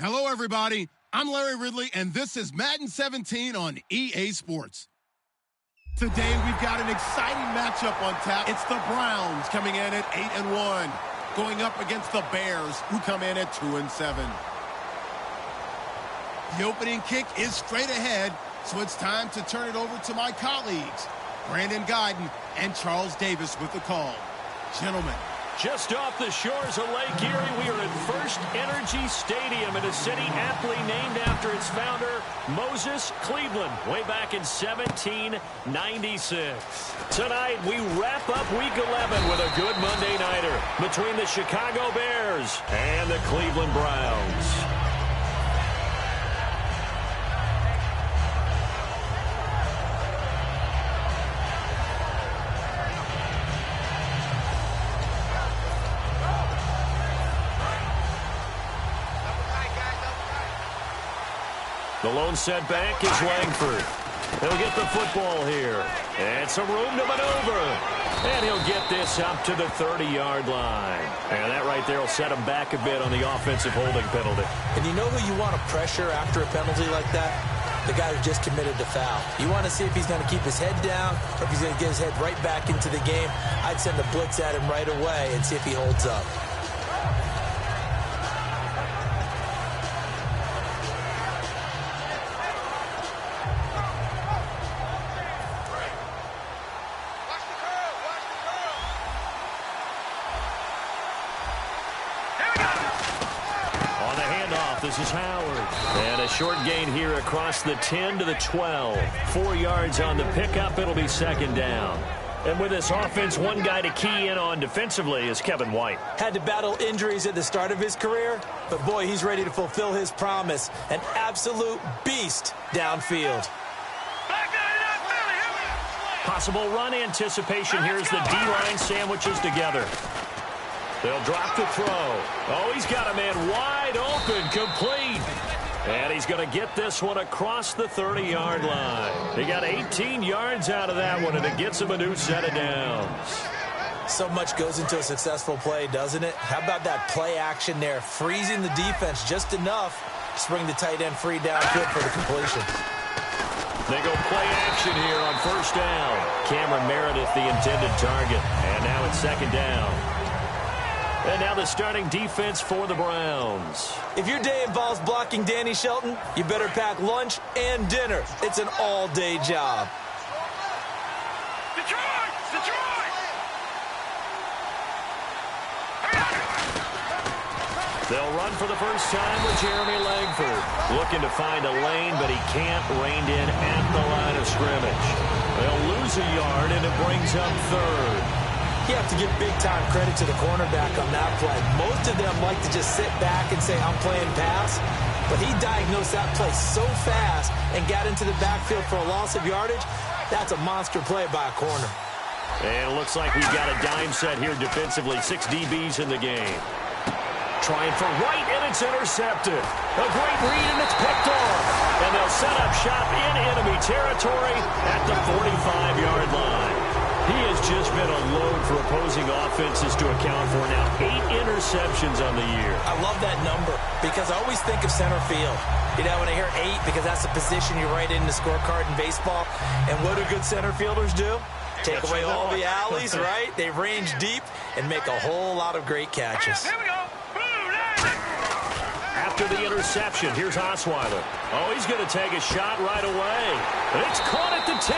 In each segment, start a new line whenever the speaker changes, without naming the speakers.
Hello, everybody. I'm Larry Ridley, and this is Madden 17 on EA Sports. Today, we've got an exciting matchup on tap. It's the Browns coming in at 8-1, going up against the Bears, who come in at 2-7. The opening kick is straight ahead, so it's time to turn it over to my colleagues, Brandon Guyton and Charles Davis with the call. Gentlemen.
Just off the shores of Lake Erie, we are at First Energy Stadium in a city aptly named after its founder, Moses Cleveland, way back in 1796. Tonight, we wrap up Week 11 with a good Monday nighter between the Chicago Bears and the Cleveland Browns. The lone setback is Langford. He'll get the football here. And some room to maneuver. And he'll get this up to the 30-yard line. And that right there will set him back a bit on the offensive holding penalty.
And you know who you want to pressure after a penalty like that? The guy who just committed the foul. You want to see if he's going to keep his head down or if he's going to get his head right back into the game. I'd send a blitz at him right away and see if he holds up.
This is Howard. And a short gain here across the 10 to the 12. 4 yards on the pickup. It'll be second down. And with this offense, one guy to key in on defensively is Kevin White.
Had to battle injuries at the start of his career, but boy, he's ready to fulfill his promise. An absolute beast downfield.
Possible run anticipation. Here's the D-line sandwiches together. They'll drop the throw. Oh, he's got a man wide open, complete. And he's going to get this one across the 30-yard line. He got 18 yards out of that one, and it gets him a new set of downs.
So much goes into a successful play, doesn't it? How about that play action there, freezing the defense just enough to bring the tight end free downfield for the completion.
They go play action here on first down. Cameron Meredith, the intended target. And now it's second down. And now the starting defense for the Browns.
If your day involves blocking Danny Shelton, you better pack lunch and dinner. It's an all-day job.
Detroit! Detroit!
They'll run for the first time with Jeremy Langford. Looking to find a lane, but he can't. Reined in at the line of scrimmage. They'll lose a yard, and it brings up third.
You have to give big-time credit to the cornerback on that play. Most of them like to just sit back and say, I'm playing pass. But he diagnosed that play so fast and got into the backfield for a loss of yardage. That's a monster play by a corner.
And it looks like we've got a dime set here defensively. 6 DBs in the game. Trying for White, and it's intercepted. A great read, and it's picked off. And they'll set up shop in enemy territory at the 45-yard line. He has just been a load for opposing offenses to account for now. 8 interceptions on the year.
I love that number because I always think of center field. You know, when I hear 8, because that's the position you write in the scorecard in baseball. And what do good center fielders do? Take away all the alleys, right? They range deep and make a whole lot of great catches.
Here we go.
After the interception, here's Osweiler. Oh, he's going to take a shot right away. It's caught at the 10.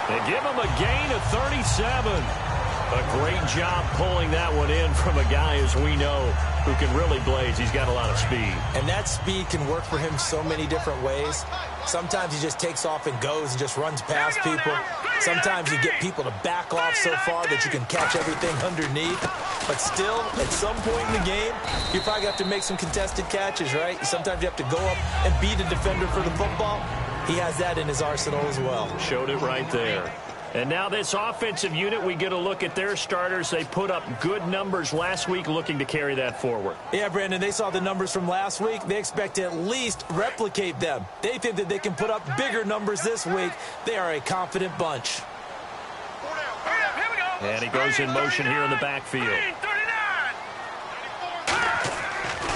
They give him a gain of 37. A great job pulling that one in from a guy, as we know, who can really blaze. He's got a lot of speed.
And that speed can work for him so many different ways. Sometimes he just takes off and goes and just runs past people. Sometimes you get people to back off so far that you can catch everything underneath. But still, at some point in the game, you probably have to make some contested catches, right? Sometimes you have to go up and beat a defender for the football. He has that in his arsenal as well.
Showed it right there. And now this offensive unit, we get a look at their starters. They put up good numbers last week, looking to carry that forward.
Yeah, Brandon, they saw the numbers from last week. They expect to at least replicate them. They think that they can put up bigger numbers this week. They are a confident bunch.
And he goes in motion here in the backfield.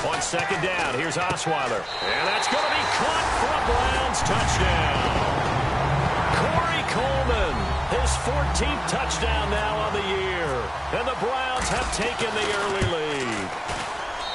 On second down. Here's Osweiler. And that's going to be caught for a Browns touchdown. Corey Coleman, his 14th touchdown now on the year. And the Browns have taken the early lead.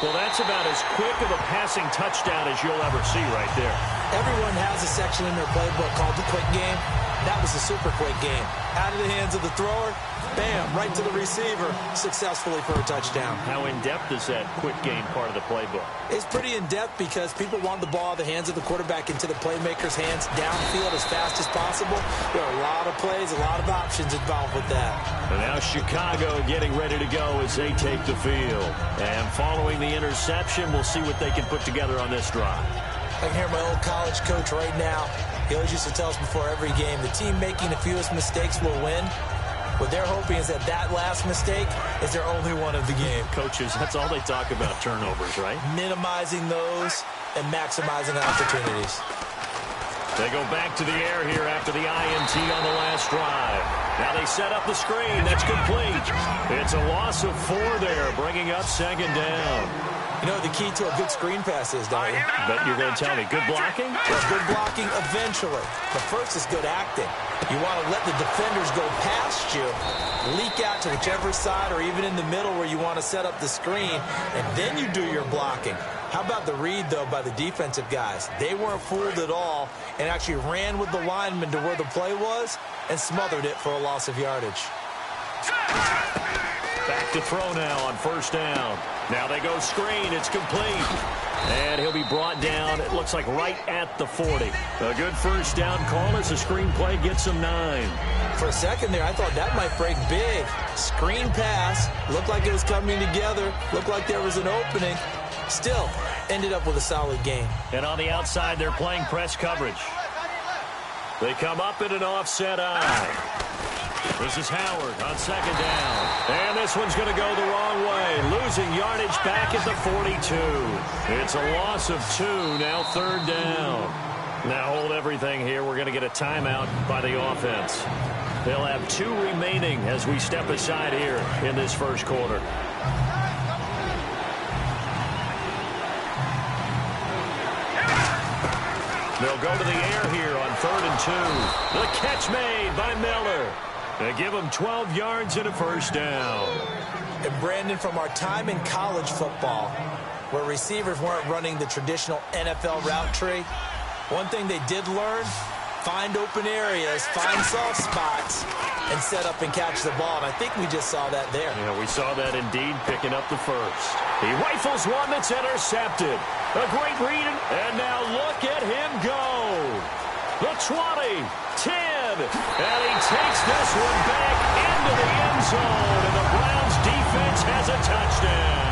Well, that's about as quick of a passing touchdown as you'll ever see right there.
Everyone has a section in their playbook called the quick game. That was a super quick game. Out of the hands of the thrower, bam, right to the receiver, successfully for a touchdown.
How in-depth is that quick game part of the playbook?
It's pretty in-depth because people want the ball out of the hands of the quarterback into the playmaker's hands downfield as fast as possible. There are a lot of plays, a lot of options involved with that.
And now Chicago getting ready to go as they take the field. And following the interception, we'll see what they can put together on this drive.
I can hear my old college coach right now. He always used to tell us before every game, the team making the fewest mistakes will win. What they're hoping is that that last mistake is their only one of the game.
Coaches, that's all they talk about, turnovers, right?
Minimizing those and maximizing opportunities.
They go back to the air here after the INT on the last drive. Now they set up the screen. That's complete. It's a loss of 4 there, bringing up second down.
You know what the key to a good screen pass is, don't you?
Bet you're going to tell me. Good blocking?
Well, good blocking eventually. But first is good acting. You want to let the defenders go past you, leak out to whichever side or even in the middle where you want to set up the screen, and then you do your blocking. How about the read, though, by the defensive guys? They weren't fooled at all and actually ran with the lineman to where the play was and smothered it for a loss of yardage.
Back to throw now on first down. Now they go screen. It's complete. And he'll be brought down, it looks like, right at the 40. A good first down call as the screen play gets him 9.
For a second there, I thought that might break big. Screen pass. Looked like it was coming together. Looked like there was an opening. Still, ended up with a solid game.
And on the outside, they're playing press coverage. They come up in an offset eye. This is Howard on second down. And this one's going to go the wrong way. Losing yardage back at the 42. It's a loss of 2, now third down. Now hold everything here. We're going to get a timeout by the offense. They'll have 2 remaining as we step aside here in this first quarter. They'll go to the air here on 3rd and 2. The catch made by Miller. They give him 12 yards and a first down.
And Brandon, from our time in college football, where receivers weren't running the traditional NFL route tree, one thing they did learn, find open areas, find soft spots, and set up and catch the ball. And I think we just saw that there.
Yeah, we saw that indeed, picking up the first. He rifles one that's intercepted. A great read, and now look at him go. The 20, 10, and he takes this one back into the end zone, and the Browns defense has a touchdown.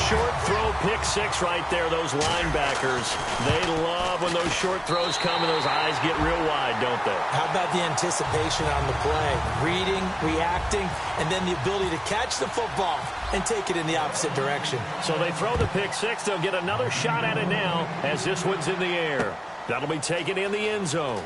Short throw, pick 6 right there. Those linebackers, they love when those short throws come and those eyes get real wide, don't they?
How about the anticipation on the play? Reading, reacting, and then the ability to catch the football and take it in the opposite direction.
So they throw the pick 6. They'll get another shot at it now as this one's in the air. That'll be taken in the end zone.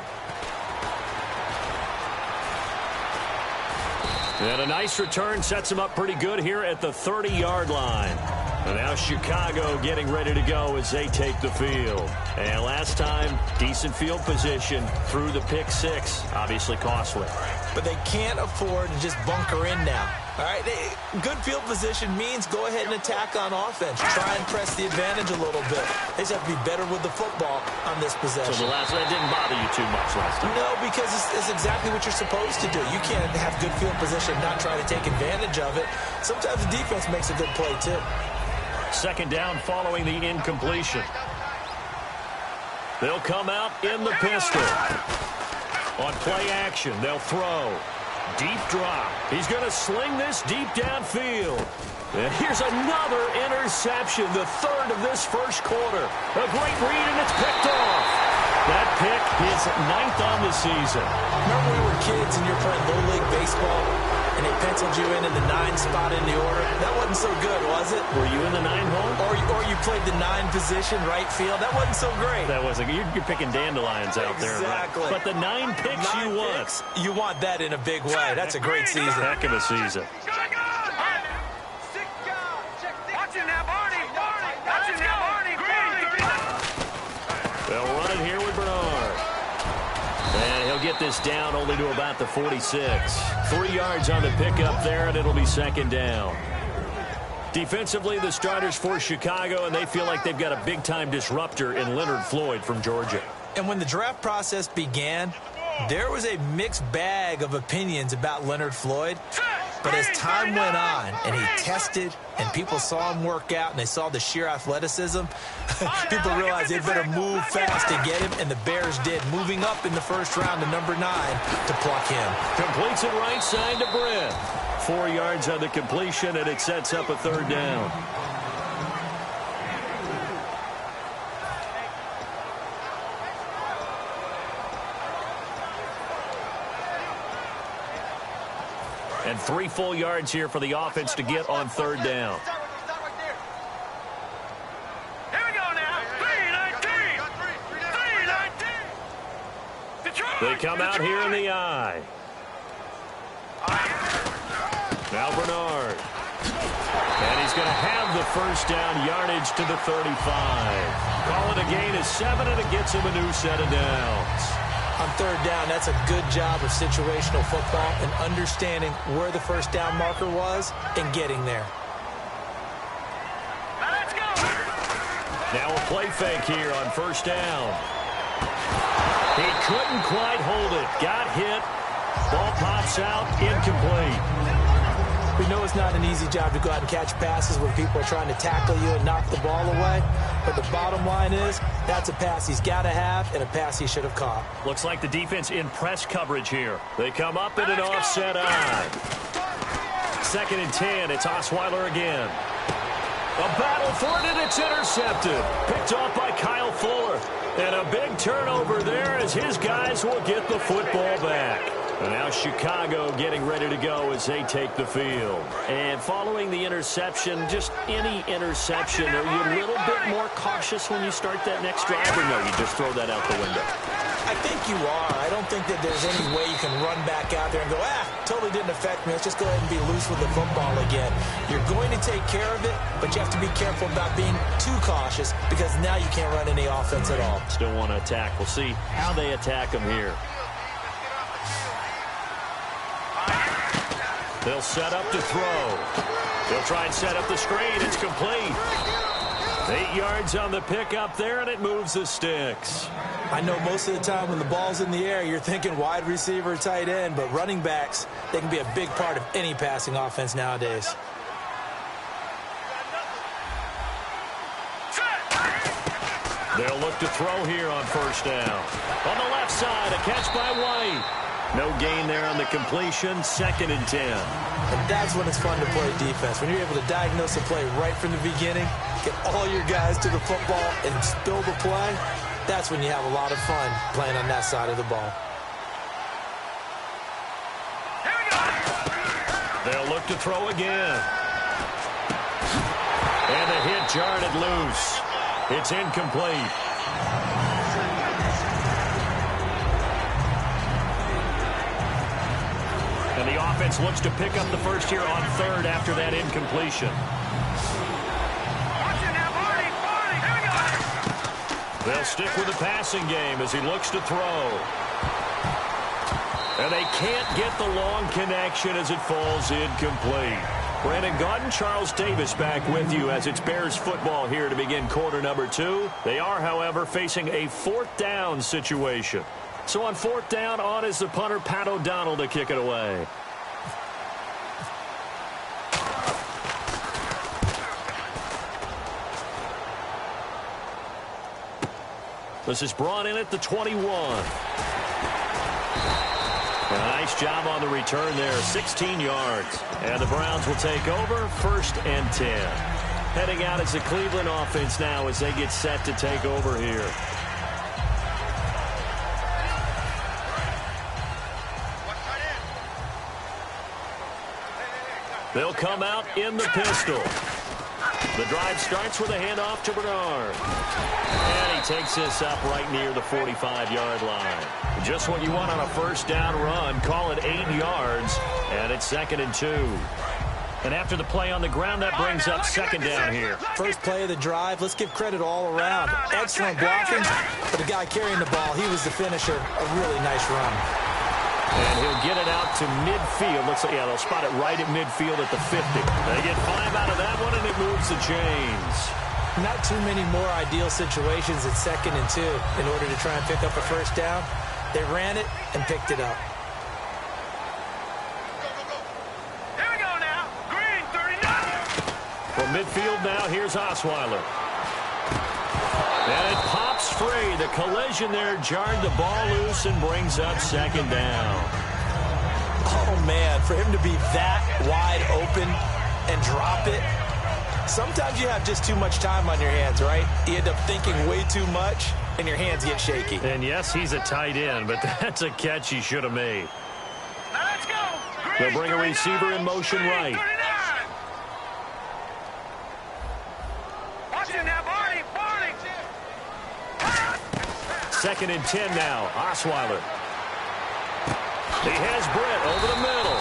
And a nice return sets him up pretty good here at the 30-yard line. And now Chicago getting ready to go as they take the field. And last time, decent field position through the pick 6. Obviously costly.
But they can't afford to just bunker in now. All right, good field position means go ahead and attack on offense. Try and press the advantage a little bit. They just have to be better with the football on this possession.
So that didn't bother you too much last time?
No, because it's exactly what you're supposed to do. You can't have good field position and not try to take advantage of it. Sometimes the defense makes a good play, too.
Second down following the incompletion. They'll come out in the pistol. On play action, they'll throw. Deep drop. He's going to sling this deep downfield. And here's another interception, the 3rd of this first quarter. A great read, and it's picked off. That pick is 9th on the season.
Remember when we were kids and you're playing Little League baseball and they penciled you in the 9 spot in the order? That wasn't so good, was it?
Were you in the 9 hole?
Or you played the 9 position, right field? That wasn't so great.
That wasn't. You're picking dandelions out there.
Exactly.
Right? But the 9 picks you want.
You want that in a big way. That's a great season.
Heck of a season. this down only to about the 46. 3 yards on the pickup there, and it'll be second down. Defensively, the starters for Chicago, and they feel like they've got a big-time disruptor in Leonard Floyd from Georgia.
And when the draft process began, there was a mixed bag of opinions about Leonard Floyd. But as time went on and he tested and people saw him work out and they saw the sheer athleticism, people realized they'd better move fast to get him, and the Bears did, moving up in the first round to number 9 to pluck him.
Completes it right side to Brent. 4 yards on the completion, and it sets up a third down. And 3 full yards here for the offense to get on third down.
Here we go now. 3-19.
They come out here in the eye. Now Bernard. And he's going to have the first down, yardage to the 35. Call it a gain of 7, and it gets him a new set of downs.
On third down, that's a good job of situational football and understanding where the first down marker was and getting there.
Let's go.
Now a play fake here on first down. He couldn't quite hold it. Got hit. Ball pops out, incomplete.
We know it's not an easy job to go out and catch passes when people are trying to tackle you and knock the ball away. But the bottom line is, that's a pass he's got to have and a pass he should have caught.
Looks like the defense in press coverage here. They come up in an offset eye. 2nd and 10. It's Osweiler again. A battle for it, and it's intercepted. Picked off by Kyle Fuller. And a big turnover there as his guys will get the football back. And now Chicago getting ready to go as they take the field. And following the interception, just any interception, are you a little bit more cautious when you start that next drive, or no, you just throw that out the window?
I think you are. I don't think that there's any way you can run back out there and go, totally didn't affect me. Let's just go ahead and be loose with the football again. You're going to take care of it, but you have to be careful about being too cautious because now you can't run any offense at all.
Still want to attack. We'll see how they attack them here. They'll set up to throw. They'll try and set up the screen. It's complete. 8 yards on the pickup there, and it moves the sticks.
I know most of the time when the ball's in the air, you're thinking wide receiver, tight end, but running backs, they can be a big part of any passing offense nowadays.
They'll look to throw here on first down. On the left side, a catch by White. No gain there on the completion, 2nd and 10.
And that's when it's fun to play defense. When you're able to diagnose a play right from the beginning, get all your guys to the football and spill the play, that's when you have a lot of fun playing on that side of the ball.
Here we go.
They'll look to throw again. And the hit jarred it loose. It's incomplete. And the offense looks to pick up the first here on third after that incompletion.
Watch it now, Barney. Here we go.
They'll stick with the passing game as he looks to throw. And they can't get the long connection as it falls incomplete. Brandon Gaudin, Charles Davis back with you as it's Bears football here to begin quarter number 2. They are, however, facing a 4th down situation. So on 4th down, on is the punter, Pat O'Donnell, to kick it away. This is brought in at the 21. A nice job on the return there, 16 yards. And the Browns will take over, 1st and 10. Heading out as the Cleveland offense now as they get set to take over here. They'll come out in the pistol. The drive starts with a handoff to Bernard. And he takes this up right near the 45-yard line. Just what you want on a first down run. Call it 8 yards. And it's 2nd and 2. And after the play on the ground, that brings up 2nd down here.
First play of the drive, let's give credit all around. Excellent blocking for the guy carrying the ball. He was the finisher. A really nice run.
And he'll get it out to midfield. Looks like, yeah, they'll spot it right at midfield at the 50. They get 5 out of that one, and it moves the chains.
Not too many more ideal situations at 2nd and 2 in order to try and pick up a first down. They ran it and picked it up.
Here we go now. Green, 39.
From midfield now, here's Osweiler. And it pops free. The collision there jarred the ball loose and brings up 2nd down.
Oh, man, for him to be that wide open and drop it. Sometimes you have just too much time on your hands, right? You end up thinking way too much, and your hands get shaky.
And yes, he's a tight end, but that's a catch he should have made.
Now let's go.
They'll bring a receiver in motion right.
39. Watch it now, Barney.
2nd and 10 now. Osweiler. He has Britt over the middle.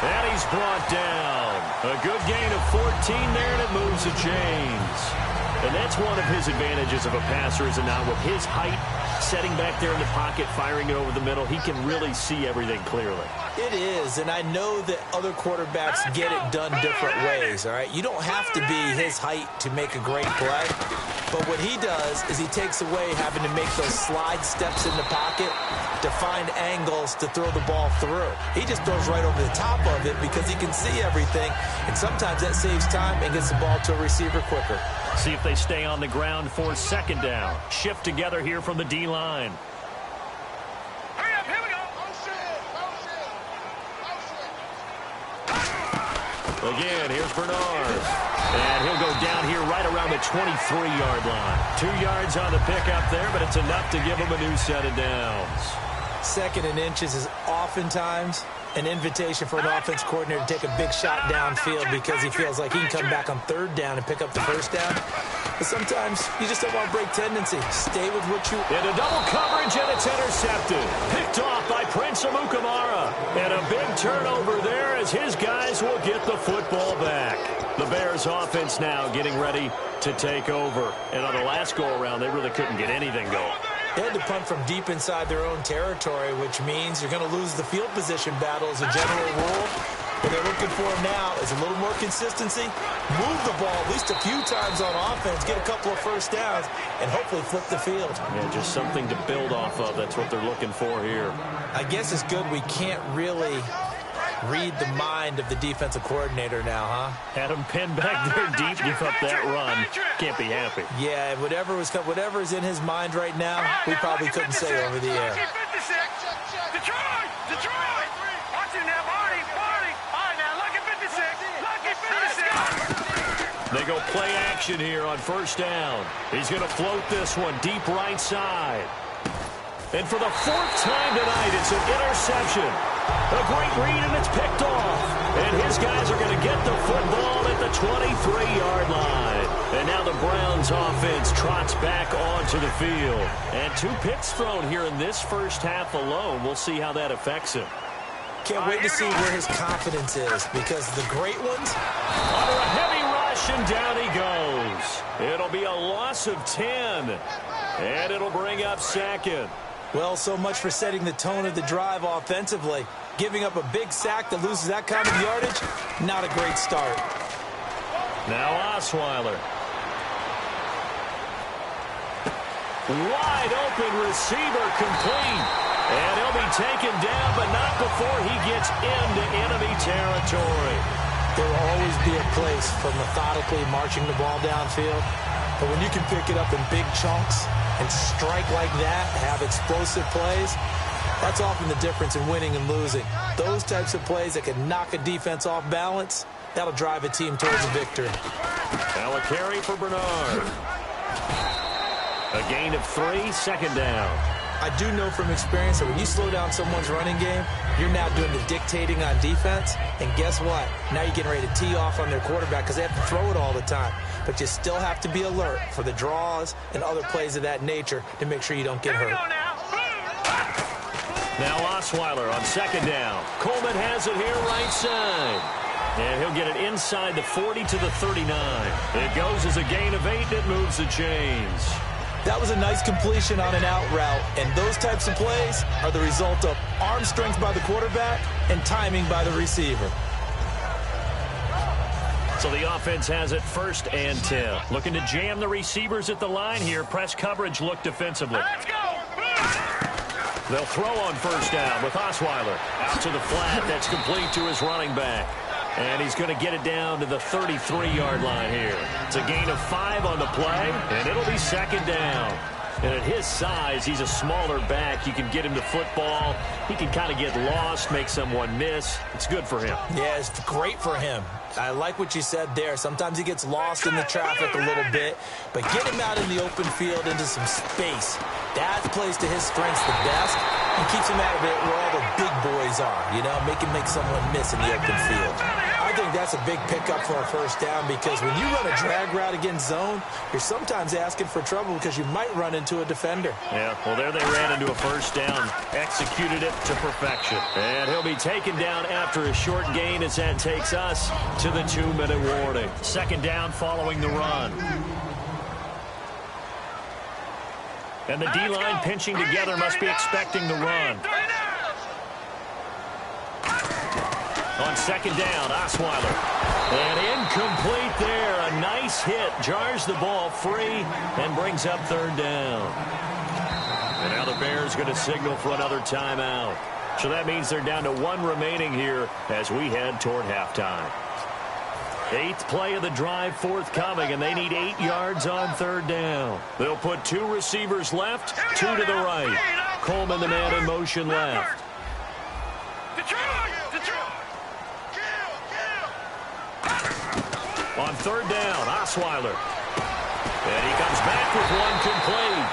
And he's brought down. A good gain of 14 there, and it moves the chains. And that's one of his advantages of a passer, is it not? With his height, setting back there in the pocket, firing it over the middle, he can really see everything clearly.
It is, and I know that other quarterbacks get it done different ways, all right? You don't have to be his height to make a great play. But what he does is he takes away having to make those slide steps in the pocket to find angles to throw the ball through. He just throws right over the top of it because he can see everything, and sometimes that saves time and gets the ball to a receiver quicker.
See if they stay on the ground for 2nd down. Shift together here from the D-line.
Hurry up, here we go.
Again, here's Bernard. And he'll go down here right around the 23-yard line. 2 yards on the pickup there, but it's enough to give him a new set of downs.
2nd and inches is oftentimes an invitation for an offense coordinator to take a big shot downfield because he feels like he can come back on 3rd down and pick up the first down. But sometimes you just don't want to break tendency. Stay with what you...
Into double coverage, and it's intercepted. Picked off by Prince Amukamara. And a big turnover there as his guys will get the football back. The Bears offense now getting ready to take over. And on the last go-around, they really couldn't get anything going.
They had to punt from deep inside their own territory, which means you're going to lose the field position battle as a general rule. What they're looking for now is a little more consistency, move the ball at least a few times on offense, get a couple of first downs, and hopefully flip the field.
Yeah, just something to build off of. That's what they're looking for here.
I guess it's good we can't really read the mind of the defensive coordinator now, huh?
Had him pinned back there deep, give up that run. Can't be happy.
Yeah, whatever is in his mind right now, we probably couldn't say over the air.
Detroit! Watch it now, Barney! All right, now, lucky 56! Lucky 56!
They go play action here on 1st down. He's going to float this one deep right side. And for the 4th time tonight, it's an interception. A great read, and it's picked off. And his guys are going to get the football at the 23-yard line. And now the Browns offense trots back onto the field. And 2 picks thrown here in this first half alone. We'll see how that affects him.
Can't wait to see where his confidence is, because the great ones...
Under a heavy rush, and down he goes. It'll be a loss of 10. And it'll bring up 2nd.
Well, so much for setting the tone of the drive offensively. Giving up a big sack that loses that kind of yardage, not a great start.
Now Osweiler. Wide open receiver, complete. And he'll be taken down, but not before he gets into enemy territory.
There will always be a place for methodically marching the ball downfield. But when you can pick it up in big chunks and strike like that, have explosive plays, that's often the difference in winning and losing. Those types of plays that can knock a defense off balance, that'll drive a team towards a victory.
Now a carry for Bernard. A gain of 3, 2nd down.
I do know from experience that when you slow down someone's running game, you're now doing the dictating on defense. And guess what? Now you're getting ready to tee off on their quarterback because they have to throw it all the time. But you still have to be alert for the draws and other plays of that nature to make sure you don't get hurt.
Now Osweiler on 2nd down. Coleman has it here right side. And he'll get it inside the 40 to the 39. It goes as a gain of 8. It moves the chains.
That was a nice completion on an out route, and those types of plays are the result of arm strength by the quarterback and timing by the receiver.
So the offense has it 1st and 10. Looking to jam the receivers at the line here. Press coverage look defensively.
Let's go.
They'll throw on 1st down with Osweiler. Out to the flat. That's complete to his running back. And he's going to get it down to the 33-yard line here. It's a gain of 5 on the play, and it'll be 2nd down. And at his size, he's a smaller back. You can get him to football. He can kind of get lost, make someone miss. It's good for him.
Yeah, it's great for him. I like what you said there. Sometimes he gets lost in the traffic a little bit, but get him out in the open field into some space. That plays to his strengths the best and keeps him out of it where all the big boys are, you know, make someone miss in the open field. I think that's a big pickup for a 1st down because when you run a drag route against zone, you're sometimes asking for trouble because you might run into a defender.
Yeah, well, there they ran into a 1st down, executed it to perfection. And he'll be taken down after a short gain as that takes us to the 2-minute warning. 2nd down following the run. And the D-line pinching together must be expecting the run. On 2nd down, Osweiler. And incomplete there. A nice hit. Jars the ball free and brings up 3rd down. And now the Bears going to signal for another timeout. So that means they're down to 1 remaining here as we head toward halftime. 8th play of the drive forthcoming, and they need 8 yards on 3rd down. They'll put 2 receivers left, 2 to the right. Coleman, the man in motion left. On 3rd down, Osweiler. And he comes back with 1 complete.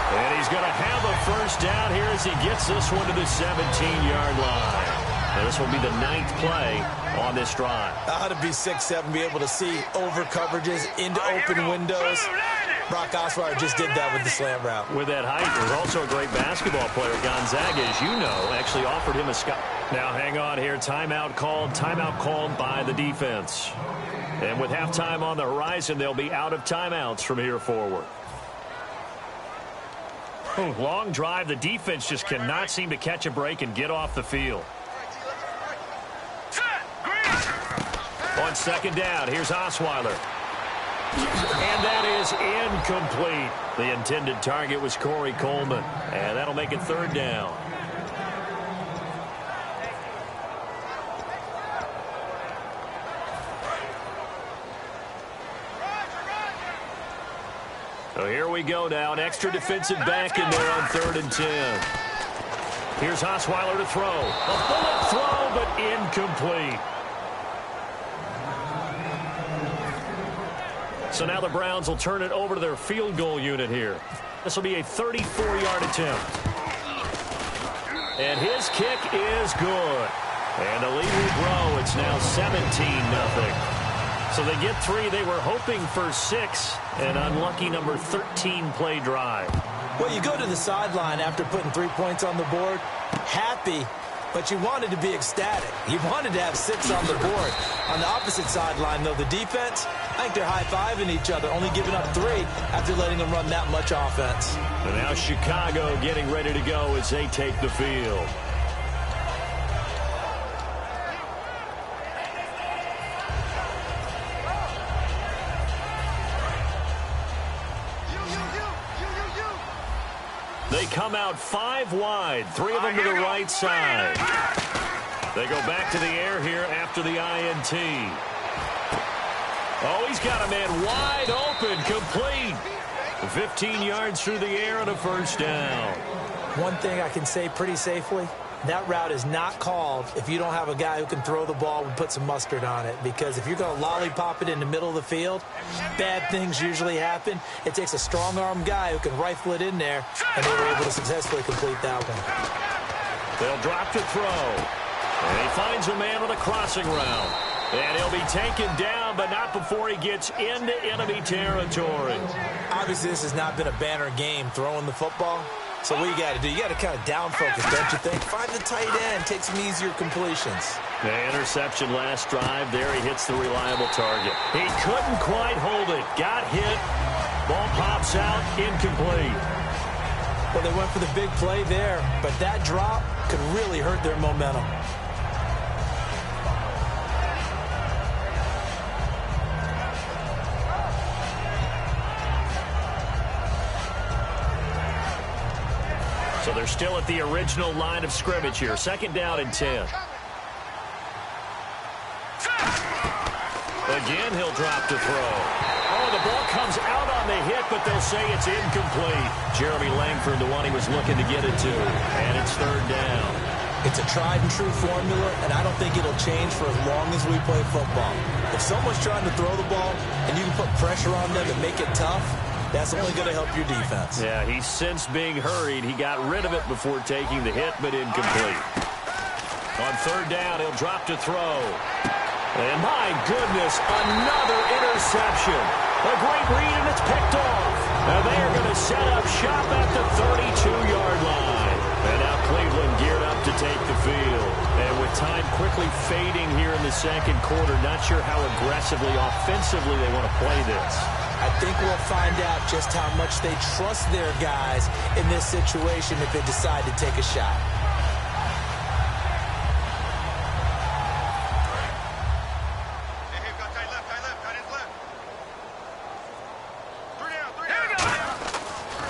And he's going to have a 1st down here as he gets this one to the 17-yard line. And this will be the 9th play on this drive.
Ought to be 6'7", be able to see over coverages into open windows. Brock Osweiler just did that with the slant route.
With that height, there's also a great basketball player. Gonzaga, as you know, actually offered him a scout. Now hang on here. Timeout called by the defense. And with halftime on the horizon, they'll be out of timeouts from here forward. Long drive. The defense just cannot seem to catch a break and get off the field. On 2nd down, here's Osweiler. And that is incomplete. The intended target was Corey Coleman. And that'll make it 3rd down. So here we go now. An extra defensive back in there on 3rd and 10. Here's Osweiler to throw. A bullet throw, but incomplete. So now the Browns will turn it over to their field goal unit here. This will be a 34-yard attempt. And his kick is good. And the lead will grow. It's now 17-0. So they get 3. They were hoping for 6. An unlucky number 13 play drive.
Well, you go to the sideline after putting 3 points on the board, happy, but you wanted to be ecstatic. You wanted to have 6 on the board. On the opposite sideline, though, the defense, I think they're high-fiving each other, only giving up 3 after letting them run that much offense.
And now Chicago getting ready to go as they take the field. They come out 5 wide, 3 of them to the right side. They go back to the air here after the INT. Oh, he's got a man wide open, complete. 15 yards through the air and a 1st down.
One thing I can say pretty safely, that route is not called if you don't have a guy who can throw the ball and put some mustard on it. Because if you're going to lollipop it in the middle of the field, bad things usually happen. It takes a strong-arm guy who can rifle it in there, and they were able to successfully complete that one.
They'll drop to throw. And he finds a man on a crossing route. And he'll be taken down, but not before he gets into enemy territory.
Obviously, this has not been a banner game throwing the football. So what you got to do, you got to kind of down focus, don't you think? Find the tight end, take some easier completions.
The interception last drive. There he hits the reliable target. He couldn't quite hold it. Got hit. Ball pops out, incomplete.
Well, they went for the big play there, but that drop could really hurt their momentum.
So they're still at the original line of scrimmage here. 2nd down and 10. Again, he'll drop to throw. Oh, the ball comes out on the hit, but they'll say it's incomplete. Jeremy Langford, the one he was looking to get it to. And it's 3rd down.
It's a tried-and-true formula, and I don't think it'll change for as long as we play football. If someone's trying to throw the ball and you can put pressure on them and make it tough, that's only going to help your defense.
Yeah, he's since being hurried. He got rid of it before taking the hit, but incomplete. On 3rd down, he'll drop to throw. And my goodness, another interception. A great read, and it's picked off. And they are going to set up shop at the 32-yard line. And now Cleveland geared up to take the field. And with time quickly fading here in the 2nd quarter, not sure how aggressively, offensively they want to play this.
I think we'll find out just how much they trust their guys in this situation if they decide to take a shot.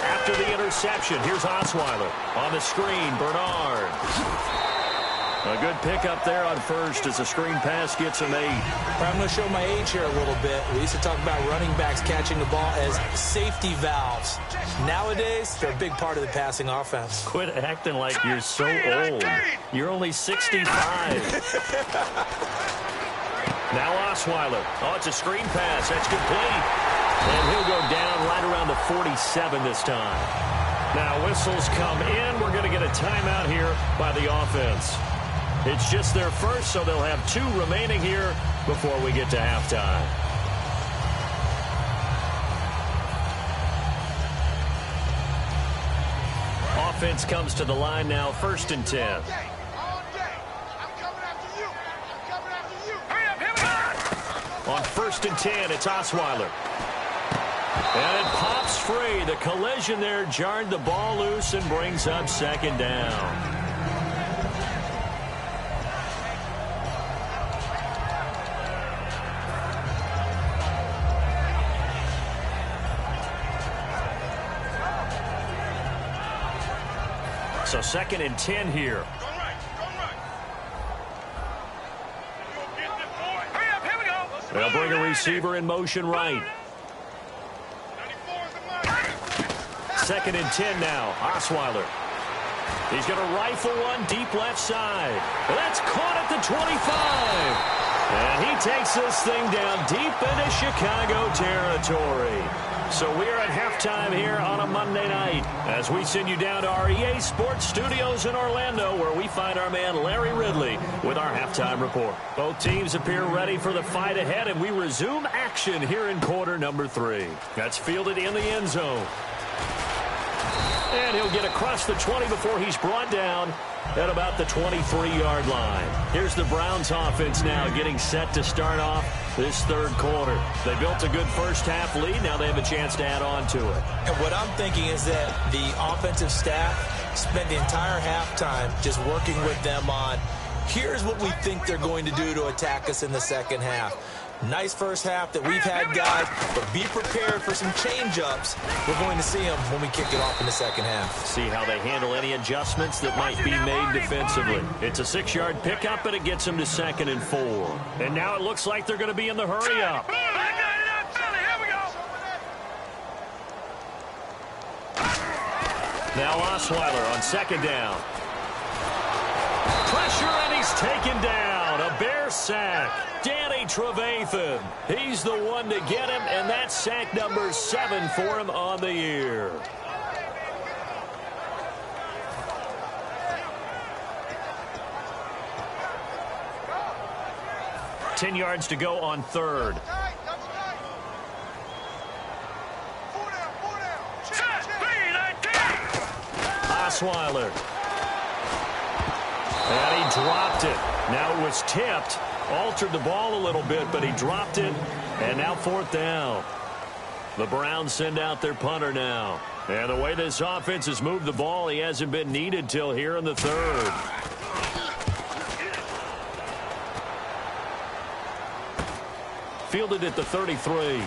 After the interception, here's Osweiler. On the screen, Bernard. A good pickup there on 1st as the screen pass gets him 8.
I'm going to show my age here a little bit. We used to talk about running backs catching the ball as safety valves. Nowadays, they're a big part of the passing offense.
Quit acting like you're so old. You're only 65. Now Osweiler. Oh, it's a screen pass. That's complete. And he'll go down right around the 47 this time. Now whistles come in. We're going to get a timeout here by the offense. It's just their first, so they'll have 2 remaining here before we get to halftime. Offense comes to the line now, 1st and 10. On 1st and 10, it's Osweiler. And it pops free. The collision there jarred the ball loose and brings up 2nd down. So 2nd and 10 here. They'll bring a receiver in motion right. 2nd and 10 now. Osweiler. He's going to rifle one deep left side. That's caught at the 25. And he takes this thing down deep into Chicago territory. So we are at halftime here on a Monday night as we send you down to our EA Sports Studios in Orlando, where we find our man Larry Ridley with our halftime report. Both teams appear ready for the fight ahead, and we resume action here in quarter number 3. That's fielded in the end zone. And he'll get across the 20 before he's brought down at about the 23-yard line. Here's the Browns offense now getting set to start off this 3rd quarter. They built a good first-half lead. Now they have a chance to add on to it.
And what I'm thinking is that the offensive staff spent the entire halftime just working with them on, here's what we think they're going to do to attack us in the 2nd half. Nice first half that we've had, guys, but be prepared for some change-ups. We're going to see them when we kick it off in the 2nd half.
See how they handle any adjustments that might be made defensively. It's a 6-yard pickup, and it gets them to 2nd and 4. And now it looks like they're going to be in the hurry-up. Now Osweiler on 2nd down. Pressure, and he's taken down. A Bear sack. Danny Trevathan. He's the one to get him, and that's sack number 7 for him on the year. Ten yards to go on 3rd. Osweiler. And he dropped it. Now it was tipped. Altered the ball a little bit, but he dropped it. And now 4th down. The Browns send out their punter now. And the way this offense has moved the ball, he hasn't been needed till here in the third. Fielded at the 33.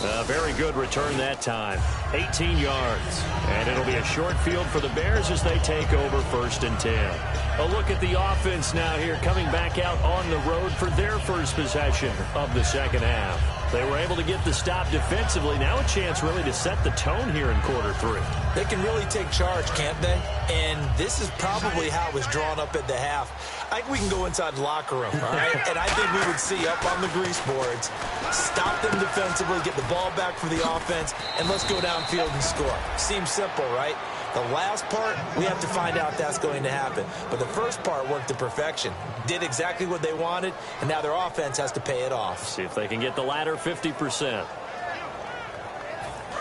A very good return that time. 18 yards. And it'll be a short field for the Bears as they take over 1st and 10. A look at the offense now here, coming back out on the road for their first possession of the second half. They were able to get the stop defensively. Now a chance really to set the tone here in quarter 3.
They can really take charge, can't they? And this is probably how it was drawn up at the half. I think we can go inside the locker room, all right? And I think we would see up on the grease boards, stop them defensively, get the ball back for the offense, and let's go downfield and score. Seems simple, right? The last part, we have to find out if that's going to happen. But the first part worked to perfection. Did exactly what they wanted, and now their offense has to pay it off.
See if they can get the latter 50%.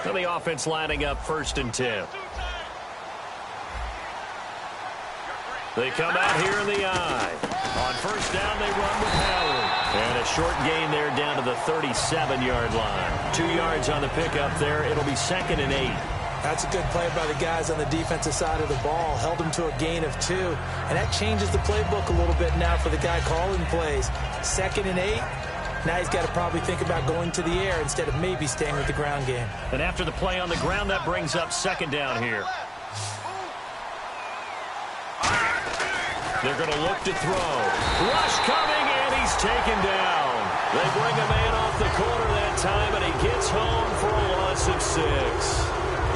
Now the offense lining up 1st and 10. They come out here in the eye. On 1st down, they run with Howard. And a short gain there down to the 37-yard line. 2 yards on the pickup there. It'll be 2nd and 8.
That's a good play by the guys on the defensive side of the ball. Held them to a gain of 2. And that changes the playbook a little bit now for the guy calling plays. 2nd and 8. Now he's got to probably think about going to the air instead of maybe staying with the ground game.
And after the play on the ground, that brings up 2nd down here. They're going to look to throw. Rush coming, and he's taken down. They bring a man off the corner that time, and he gets home for a loss of 6.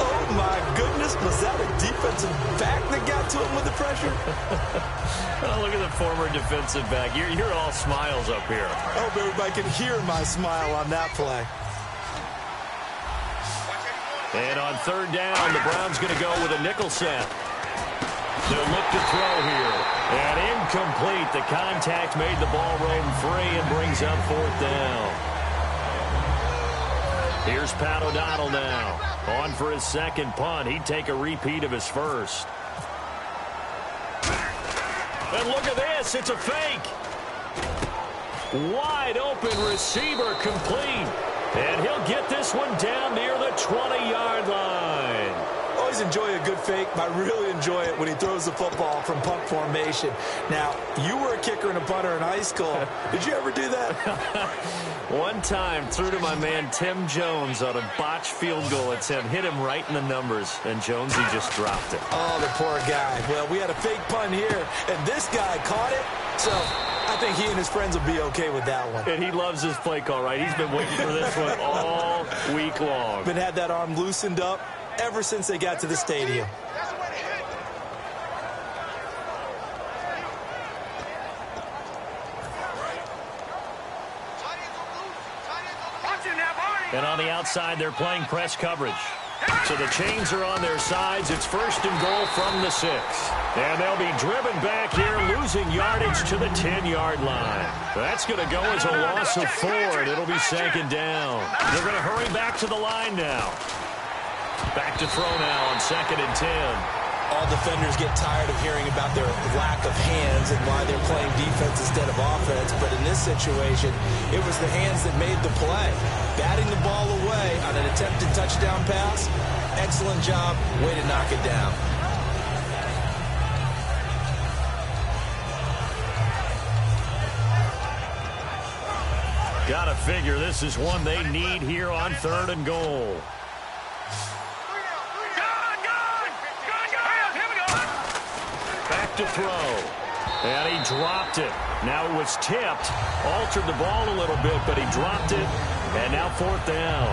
Oh, my goodness. Was that a defensive back that got to him with the pressure?
Oh, look at the former defensive back. You're all smiles up here.
I hope everybody can hear my smile on that play.
And on 3rd down, the Browns going to go with a nickel set. They'll look to throw here. And incomplete. The contact made the ball roam free and brings up 4th down. Here's Pat O'Donnell now. On for his 2nd punt. He'd take a repeat of his 1st. And look at this. It's a fake. Wide open receiver complete. And he'll get this one down near the 20-yard line.
Always enjoy a good fake, but I really enjoy it when he throws the football from punt formation. Now, you were a kicker and a punter in high school. Did you ever do that?
One time, threw to my man Tim Jones on a botched field goal attempt. Hit him right in the numbers, and Jones, he just dropped it.
Oh, the poor guy. Well, we had a fake punt here, and this guy caught it. So I think he and his friends will be okay with that one.
And he loves his play call, right? He's been waiting for this one all week long.
Been had that arm loosened up ever since they got to the stadium.
And on the outside, they're playing press coverage. So the chains are on their sides. It's 1st and goal from the 6. And they'll be driven back here, losing yardage to the 10-yard line. That's going to go as a loss of 4, and it'll be 2nd down. They're going to hurry back to the line now. Back to throw now on 2nd and 10.
All defenders get tired of hearing about their lack of hands and why they're playing defense instead of offense. But in this situation, it was the hands that made the play. Batting the ball away on an attempted touchdown pass. Excellent job. Way to knock it down.
Gotta figure this is one they need here on 3rd and goal. Back to throw. And he dropped it. Now it was tipped. Altered the ball a little bit, but he dropped it. And now 4th down.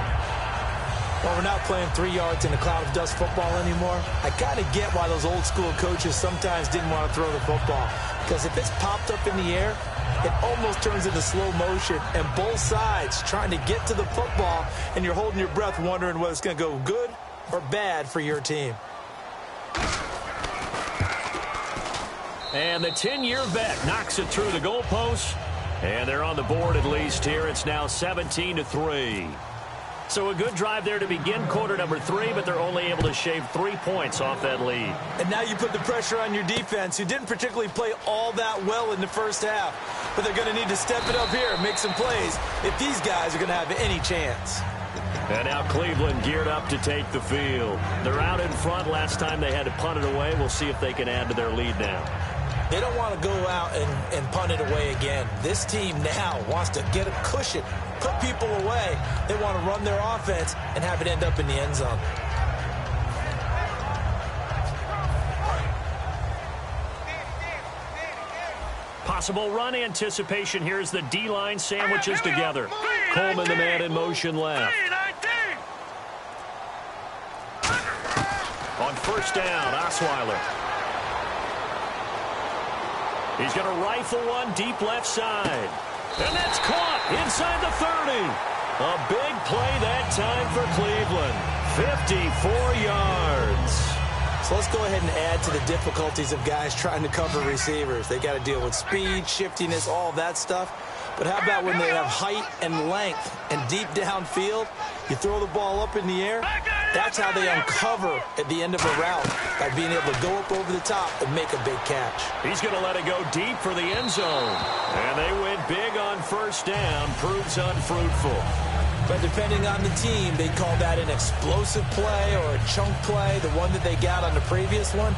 Well, we're not playing 3 yards in a cloud of dust football anymore. I kind of get why those old school coaches sometimes didn't want to throw the football. Because if it's popped up in the air, it almost turns into slow motion. And both sides trying to get to the football, and you're holding your breath wondering whether it's going to go good or bad for your team.
And the 10-year vet knocks it through the goalpost. And they're on the board at least here. It's now 17-3. So a good drive there to begin quarter number 3, but they're only able to shave 3 points off that lead.
And now you put the pressure on your defense, who didn't particularly play all that well in the first half. But they're going to need to step it up here and make some plays if these guys are going to have any chance.
And now Cleveland geared up to take the field. They're out in front. Last time they had to punt it away. We'll see if they can add to their lead now.
They don't want to go out and punt it away again. This team now wants to get a cushion, put people away. They want to run their offense and have it end up in the end zone.
Possible run anticipation. Here's the D-line sandwiches together. Coleman, the man in motion left. On first down, Osweiler. He's going to rifle one deep left side. And that's caught inside the 30. A big play that time for Cleveland. 54 yards.
So let's go ahead and add to the difficulties of guys trying to cover receivers. They got to deal with speed, shiftiness, all that stuff. But how about when they have height and length and deep downfield? You throw the ball up in the air. That's how they uncover at the end of a route, by being able to go up over the top and make a big catch.
He's going to let it go deep for the end zone. And they went big on first down. Proves unfruitful.
But depending on the team, they call that an explosive play or a chunk play, the one that they got on the previous one.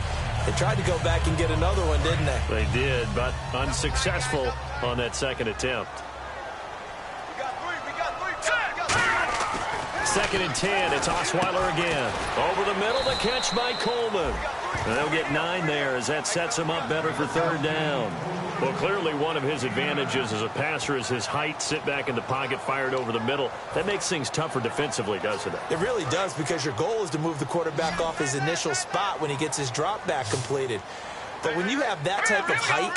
They tried to go back and get another one, didn't they?
They did, but unsuccessful on that second attempt. Second and 10, it's Osweiler again. Over the middle, the catch by Coleman. And they'll get 9 there as that sets him up better for third down. Well, clearly one of his advantages as a passer is his height, sit back in the pocket, fired over the middle. That makes things tougher defensively, doesn't it?
It really does, because your goal is to move the quarterback off his initial spot when he gets his drop back completed. But when you have that type of height,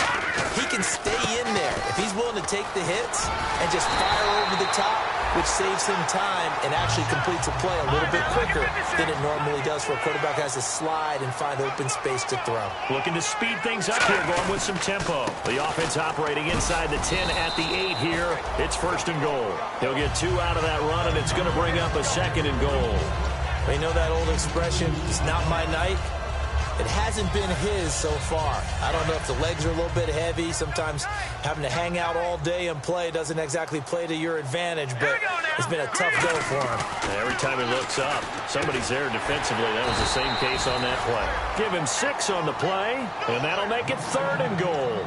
he can stay in there. If he's willing to take the hits and just fire over the top, which saves him time and actually completes a play a little bit quicker than it normally does for a quarterback who has to slide and find open space to throw.
Looking to speed things up here, going with some tempo. The offense operating inside the 10 at the 8 here. It's first and goal. He'll get 2 out of that run, and it's going to bring up a second and goal.
You know that old expression, it's not my night? It hasn't been his so far. I don't know if the legs are a little bit heavy. Sometimes having to hang out all day and play doesn't exactly play to your advantage, but it's been a tough go for him.
Every time he looks up, somebody's there defensively. That was the same case on that play. Give him 6 on the play, and that'll make it third and goal.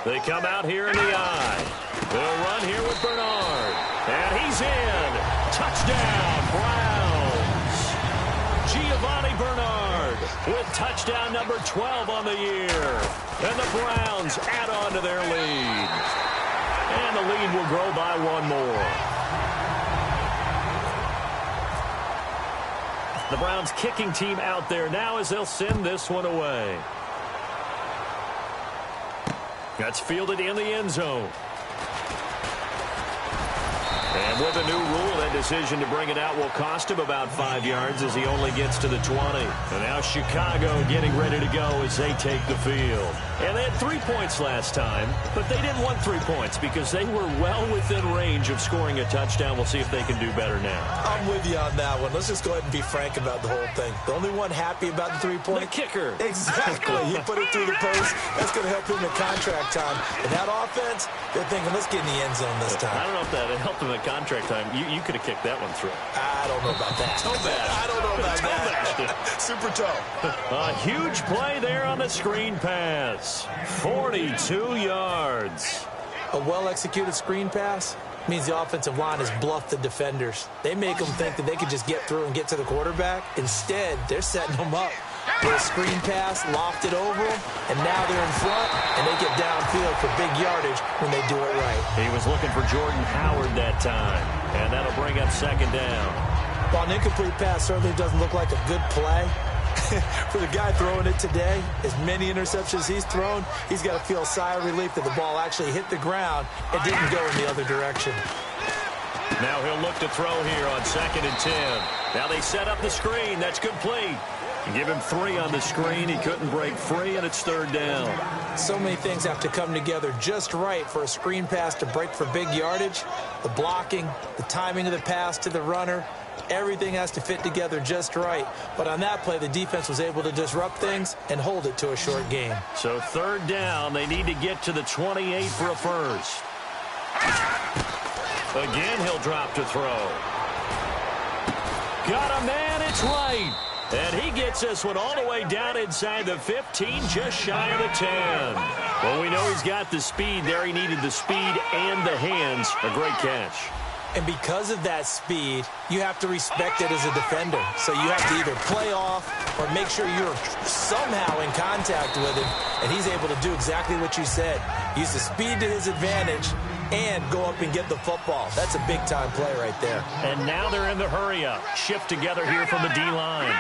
They come out here in the eye. They'll run here with Bernard. And he's in. Touchdown, Browns. Giovanni Bernard with touchdown number 12 on the year. And the Browns add on to their lead. And the lead will grow by 1 more. The Browns kicking team out there now as they'll send this one away. That's fielded in the end zone. And with a new rule, that decision to bring it out will cost him about 5 yards as he only gets to the 20. And now Chicago getting ready to go as they take the field. And they had 3 points last time, but they didn't want 3 points because they were well within range of scoring a touchdown. We'll see if they can do better now.
I'm with you on that one. Let's just go ahead and be frank about the whole thing. The only one happy about the 3-point?
The kicker.
Exactly. He put it through the post. That's going to help him in contract time. And that offense, they're thinking, let's get in the end zone this time.
I don't know if that helped him at contract time. You could have kicked that one through.
I don't know about that.
Toe bash.
I don't know about that. Super toe.
A huge play there on the screen pass. 42 yards.
A well-executed screen pass means the offensive line has bluffed the defenders. They make them think that they could just get through and get to the quarterback. Instead, they're setting them up. With a screen pass, lofted over them, and now they're in front, and they get downfield for big yardage when they do it right.
He was looking for Jordan Howard that time, and that'll bring up second down.
While an incomplete pass certainly doesn't look like a good play, for the guy throwing it today, as many interceptions he's thrown, he's got to feel a sigh of relief that the ball actually hit the ground and didn't go in the other direction.
Now he'll look to throw here on 2nd and 10. Now they set up the screen. That's complete. Give him 3 on the screen. He couldn't break free, and it's 3rd down.
So many things have to come together just right for a screen pass to break for big yardage. The blocking, the timing of the pass to the runner, everything has to fit together just right. But on that play, the defense was able to disrupt things and hold it to a short game.
So 3rd down, they need to get to the 28 for a first. Again, he'll drop to throw. Got a man, it's right. And he gets this one all the way down inside the 15, just shy of the 10. Well, we know he's got the speed there. He needed the speed and the hands. A great catch.
And because of that speed, you have to respect it as a defender. So you have to either play off or make sure you're somehow in contact with him, and he's able to do exactly what you said. Use the speed to his advantage and go up and get the football. That's a big-time play right there.
And now they're in the hurry-up. Shift together here from the D-line.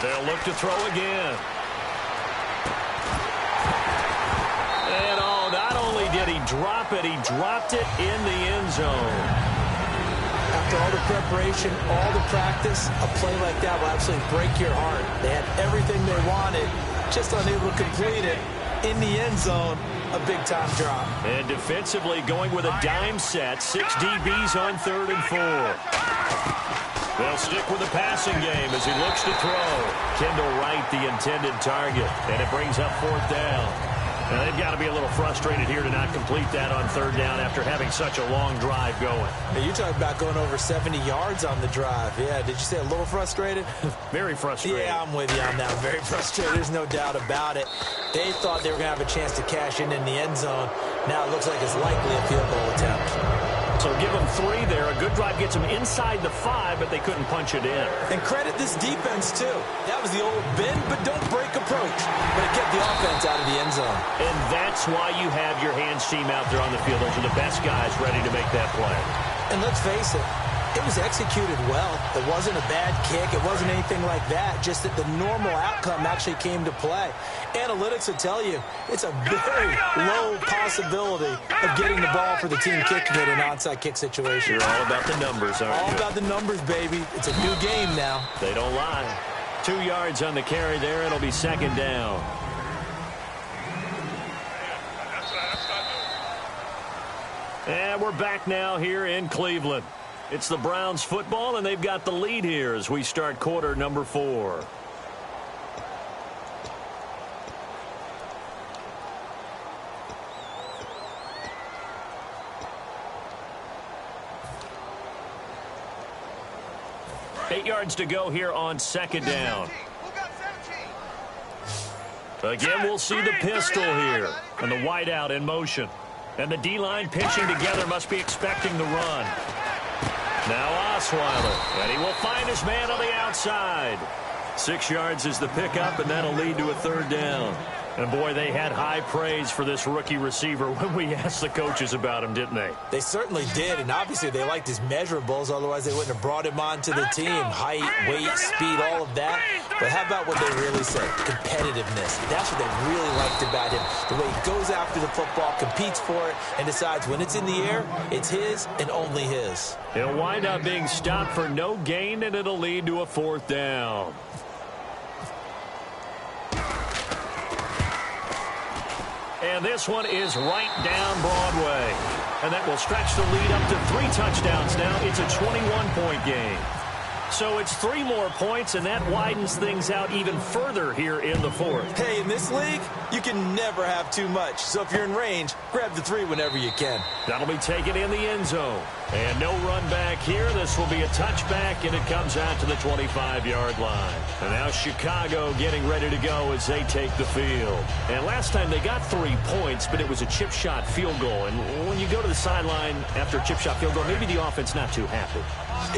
They'll look to throw again. And not only did he drop it, he dropped it in the end zone.
After all the preparation, all the practice, a play like that will absolutely break your heart. They had everything they wanted, just unable to complete it. In the end zone, a big-time drop.
And defensively going with a dime set, 6 DBs on 3rd and 4. They'll stick with the passing game as he looks to throw. Kendall Wright, the intended target, and it brings up 4th down. Now, they've got to be a little frustrated here to not complete that on 3rd down after having such a long drive going.
Now, you're talking about going over 70 yards on the drive. Yeah, did you say a little frustrated?
Very frustrated.
Yeah, I'm with you on that. Very frustrated. There's no doubt about it. They thought they were going to have a chance to cash in the end zone. Now it looks like it's likely a field goal attempt.
So give them 3 there. A good drive gets them inside the 5, but they couldn't punch it in.
And credit this defense, too. That was the old bend but don't break approach. But it kept the offense out of the end zone.
And that's why you have your hands team out there on the field. Those are the best guys ready to make that play.
And let's face it, it was executed well. It wasn't a bad kick. It wasn't anything like that. Just that the normal outcome actually came to play. Analytics will tell you it's a very low possibility of getting the ball for the team kicking it in an onside kick situation.
You're all about the numbers, aren't you?
All about the numbers, baby. It's a new game now.
They don't lie. 2 yards on the carry there. It'll be 2nd down. And we're back now here in Cleveland. It's the Browns football, and they've got the lead here as we start quarter number 4. Eight yards to go here on 2nd down. Again, we'll see the pistol here. And the wideout in motion. And the D-line pinching together must be expecting the run. Now Osweiler, and he will find his man on the outside. 6 yards is the pickup, and that'll lead to a 3rd down. And, boy, they had high praise for this rookie receiver when we asked the coaches about him, didn't they?
They certainly did, and obviously they liked his measurables. Otherwise, they wouldn't have brought him onto the team. Height, weight, speed, all of that. But how about what they really said? Competitiveness. That's what they really liked about him. The way he goes after the football, competes for it, and decides when it's in the air, it's his and only his.
He'll wind up being stopped for no gain, and it'll lead to a 4th down. And this one is right down Broadway. And that will stretch the lead up to 3 touchdowns now. It's a 21-point game. So it's 3 more points, and that widens things out even further here in the 4th.
Hey, in this league, you can never have too much. So if you're in range, grab the 3 whenever you can.
That'll be taken in the end zone. And no run back here. This will be a touchback, and it comes out to the 25-yard line. And now Chicago getting ready to go as they take the field. And last time they got 3 points, but it was a chip shot field goal. And when you go to the sideline after a chip shot field goal, maybe the offense not too happy.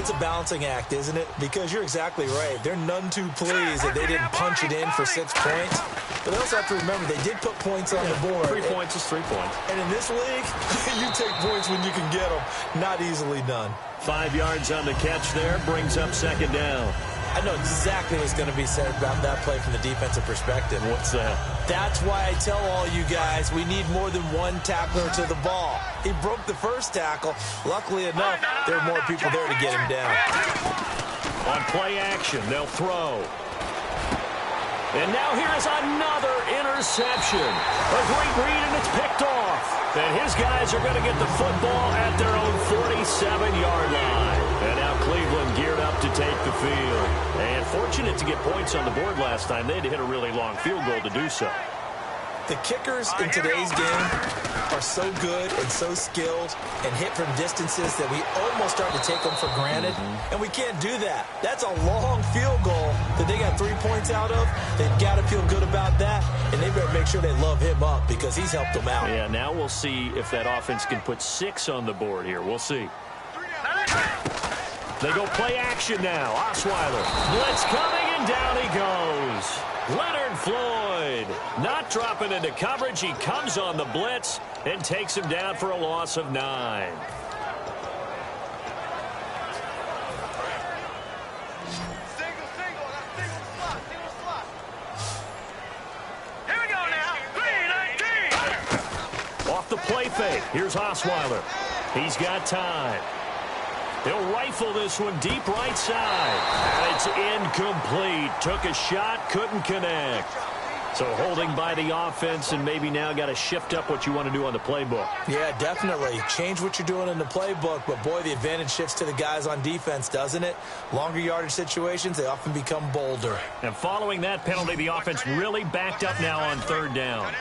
It's a balancing act, isn't it? Because you're exactly right. They're none too pleased that they didn't punch it in for 6 points. But they also have to remember they did put points on the board.
3 points is 3 points.
And in this league, you take points when you can get them. Not easily done.
5 yards on the catch there. Brings up 2nd down.
I know exactly what's going to be said about that play from the defensive perspective.
What's that?
That's why I tell all you guys we need more than one tackler to the ball. He broke the first tackle. Luckily enough, there were more people there to get him down.
On play action, they'll throw. And now here's another interception. A great read, and it's picked off. And his guys are going to get the football at their own 47-yard line. And now Cleveland geared up to take the field. And fortunate to get points on the board last time. They had to hit a really long field goal to do so.
The kickers in today's game are so good and so skilled and hit from distances that we almost start to take them for granted, and we can't do that. That's a long field goal that they got 3 points out of. They've got to feel good about that, and they better make sure they love him up because he's helped them out.
Yeah, now we'll see if that offense can put 6 on the board here. We'll see. They go play action now. Osweiler. Blitz coming, and down he goes. Leonard Floyd not dropping into coverage. He comes on the blitz and takes him down for a loss of 9.
Single slot. Here we go now. 3-19.
Off the play fake. Here's Osweiler. He's got time. He'll rifle this one deep right side. And it's incomplete. Took a shot, couldn't connect. So holding by the offense, and maybe now got to shift up what you want to do on the playbook.
Yeah, definitely. Change what you're doing in the playbook, but boy, the advantage shifts to the guys on defense, doesn't it? Longer yardage situations, they often become bolder.
And following that penalty, the offense really backed up now on 3rd down.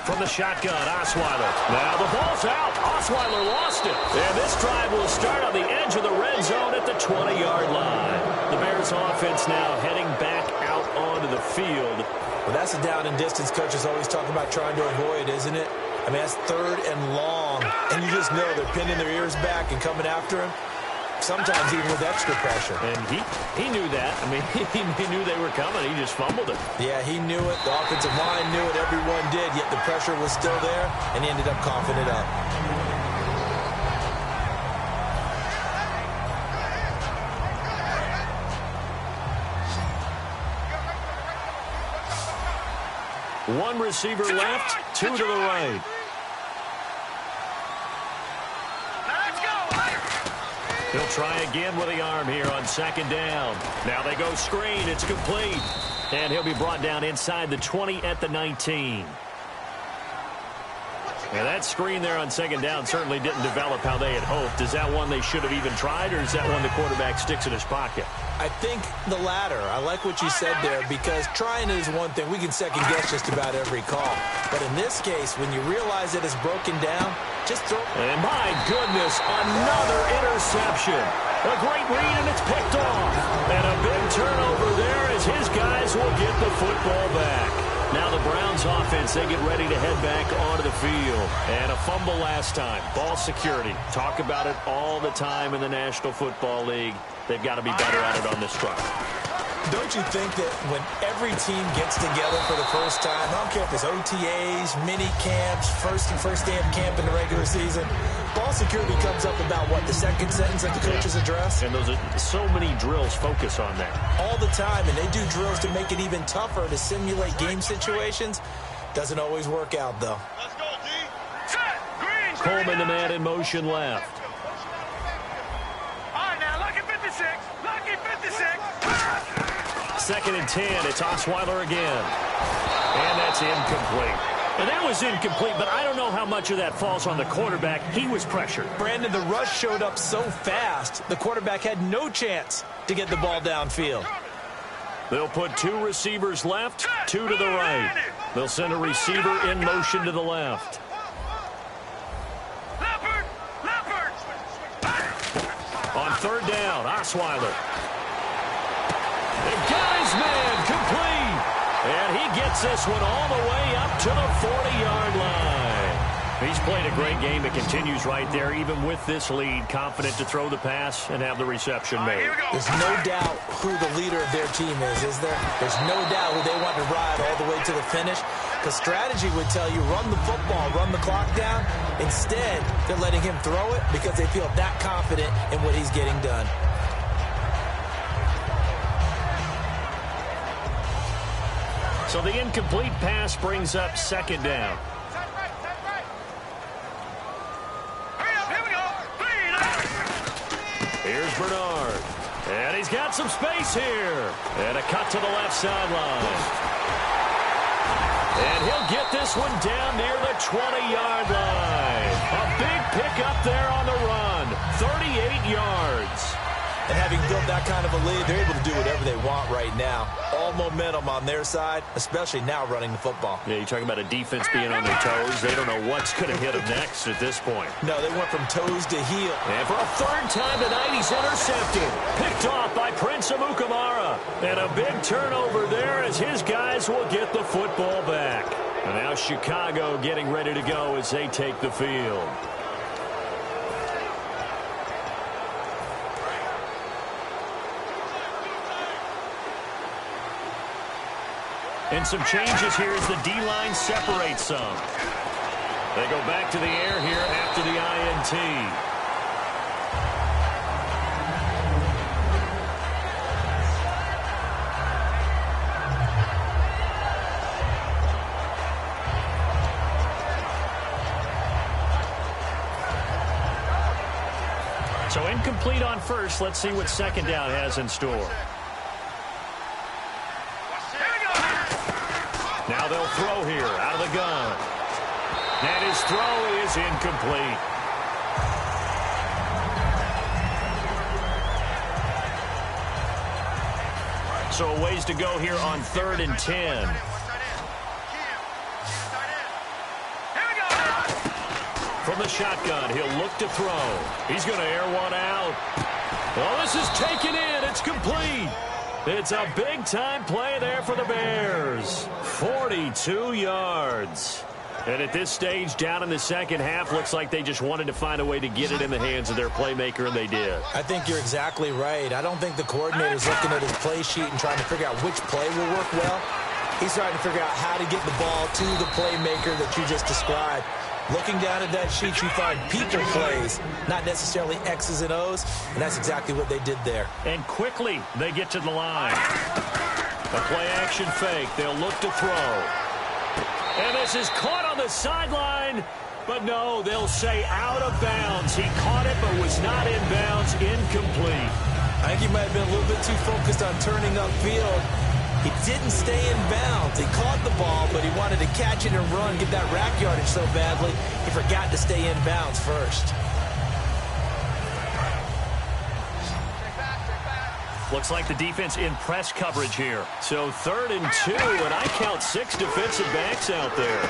From the shotgun, Osweiler. Now the ball's out. Osweiler lost it. And this drive will start on the edge of the red zone at the 20-yard line. The Bears offense now heading back out onto the field.
Well, that's a down and distance coaches always talk about trying to avoid, isn't it? I mean, that's 3rd and long. And you just know they're pinning their ears back and coming after him. Sometimes even with extra pressure.
And he knew that. I mean, he knew they were coming. He just fumbled it.
Yeah, he knew it. The offensive line knew it. Everyone did. Yet the pressure was still there, and he ended up coughing it up.
One receiver left, 2 to the right. He'll try again with the arm here on 2nd down. Now they go screen. It's complete. And he'll be brought down inside the 20 at the 19. And that screen there on 2nd down certainly didn't develop how they had hoped. Is that one they should have even tried, or is that one the quarterback sticks in his pocket?
I think the latter. I like what you said there, because trying is one thing. We can second-guess just about every call. But in this case, when you realize that it's broken down, just throw.
And my goodness, another interception. A great read, and it's picked off. And a big turnover there as his guys will get the football back. Now the Browns offense, they get ready to head back onto the field. And a fumble last time. Ball security. Talk about it all the time in the National Football League. They've got to be better at it on this drive.
Don't you think that when every team gets together for the first time, I don't care if it's OTAs, mini camps, first day of camp in the regular season, ball security comes up about, what, the second sentence of the coach's address?
And those are so many drills focus on that.
All the time, and they do drills to make it even tougher to simulate game situations. Doesn't always work out, though.
Let's go, D. Set. Green.
Coleman, the man in motion left.
All right, now, lucky 56. Lucky 56.
2nd and 10. It's Osweiler again. And that's incomplete. And that was incomplete, but I don't know how much of that falls on the quarterback. He was pressured.
Brandon, the rush showed up so fast, the quarterback had no chance to get the ball downfield.
They'll put 2 receivers left, 2 to the right. They'll send a receiver in motion to the left.
Leopard.
On 3rd down, Osweiler. They got his man complete. And he gets this one all the way up to the 40-yard line. He's played a great game. It continues right there, even with this lead, confident to throw the pass and have the reception made.
There's no doubt who the leader of their team is there? There's no doubt who they want to ride all the way to the finish. because strategy would tell you run the football, run the clock down. Instead, they're letting him throw it because they feel that confident in what he's getting done.
So the incomplete pass brings up 2nd down. Here's Bernard. And he's got some space here. And a cut to the left sideline. And he'll get this one down near the 20-yard line. A big pickup there on the run. 38 yards.
And having built that kind of a lead, they're able to do whatever they want right now. All momentum on their side, especially now running the football.
Yeah, you're talking about a defense being on their toes. They don't know what's going to hit them next at this point.
No, they went from toes to heel.
And for a 3rd time tonight, he's intercepted. Picked off by Prince Amukamara. And a big turnover there as his guys will get the football back. And now Chicago getting ready to go as they take the field. And some changes here as the D-line separates some. They go back to the air here after the INT. So incomplete on first. Let's see what 2nd down has in store. Now they'll throw here out of the gun. And his throw is incomplete. So a ways to go here on 3rd and 10. From the shotgun, he'll look to throw. He's going to air one out. Oh, this is taken in. It's complete. It's a big-time play there for the Bears. 42 yards. And at this stage, down in the 2nd half, looks like they just wanted to find a way to get it in the hands of their playmaker, and they did.
I think you're exactly right. I don't think the coordinator's looking at his play sheet and trying to figure out which play will work well. He's trying to figure out how to get the ball to the playmaker that you just described. Looking down at that sheet, you find people plays, not necessarily X's and O's, and that's exactly what they did there.
And quickly, they get to the line. A play-action fake. They'll look to throw. And this is caught on the sideline, but no, they'll say out of bounds. He caught it, but was not in bounds. Incomplete.
I think he might have been a little bit too focused on turning upfield. He didn't stay in bounds. He caught the ball, but he wanted to catch it and run, get that rack yardage so badly, he forgot to stay in bounds first.
Looks like the defense in press coverage here. So 3rd and 2, and I count 6 defensive backs out there.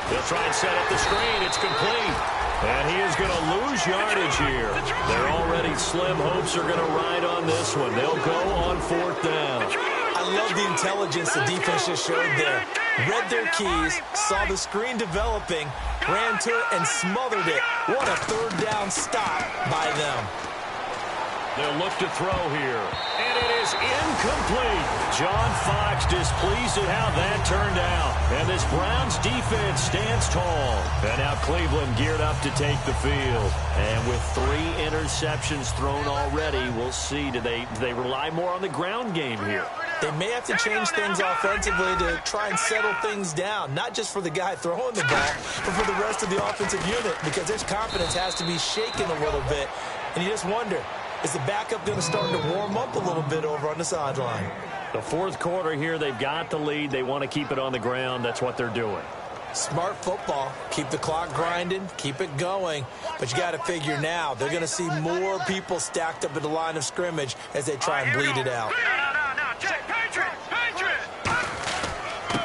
They'll try and set up the screen. It's complete. And he is going to lose yardage here. Their already slim hopes are going to ride on this one. They'll go on 4th down.
I love the intelligence the defense just showed there. Read their keys, saw the screen developing, ran to it, and smothered it. What a 3rd down stop by them.
They'll look to throw here. And it is incomplete. John Fox displeased at how that turned out. And this Browns defense stands tall. And now Cleveland geared up to take the field. And with 3 interceptions thrown already, we'll see. Do they rely more on the ground game here?
They may have to change things offensively to try and settle things down, not just for the guy throwing the ball, but for the rest of the offensive unit, because their confidence has to be shaken a little bit. And you just wonder, is the backup going to start to warm up a little bit over on the sideline?
The 4th quarter here, they've got the lead. They want to keep it on the ground. That's what they're doing.
Smart football. Keep the clock grinding. Keep it going. But you got to figure now, they're going to see more people stacked up at the line of scrimmage as they try and bleed it out.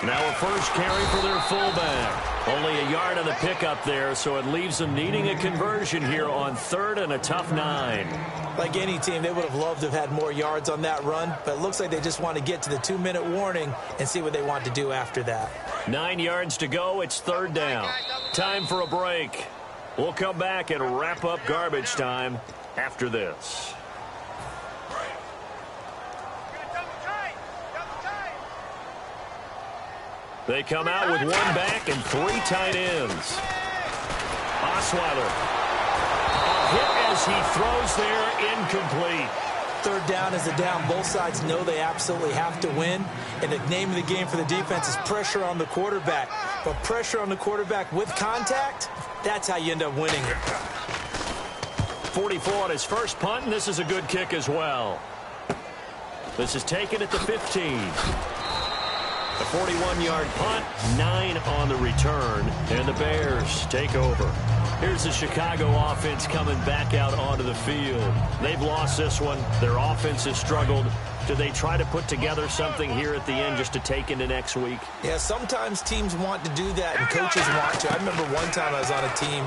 Now a first carry for their fullback. Only a yard on the pickup there, so it leaves them needing a conversion here on 3rd and a tough 9.
Like any team, they would have loved to have had more yards on that run, but it looks like they just want to get to the 2-minute warning and see what they want to do after that.
9 yards to go. It's 3rd down. Time for a break. We'll come back and wrap up garbage time after this. They come out with one back and 3 tight ends. Osweiler. A hit as he throws there, incomplete.
Third down is a down. Both sides know they absolutely have to win. And the name of the game for the defense is pressure on the quarterback. But pressure on the quarterback with contact, that's how you end up winning.
44 on his first punt, and this is a good kick as well. This is taken at the 15. A 41-yard punt, 9 on the return, and the Bears take over. Here's the Chicago offense coming back out onto the field. They've lost this one. Their offense has struggled. Do they try to put together something here at the end just to take into next week?
Yeah, sometimes teams want to do that, and coaches want to. I remember one time I was on a team,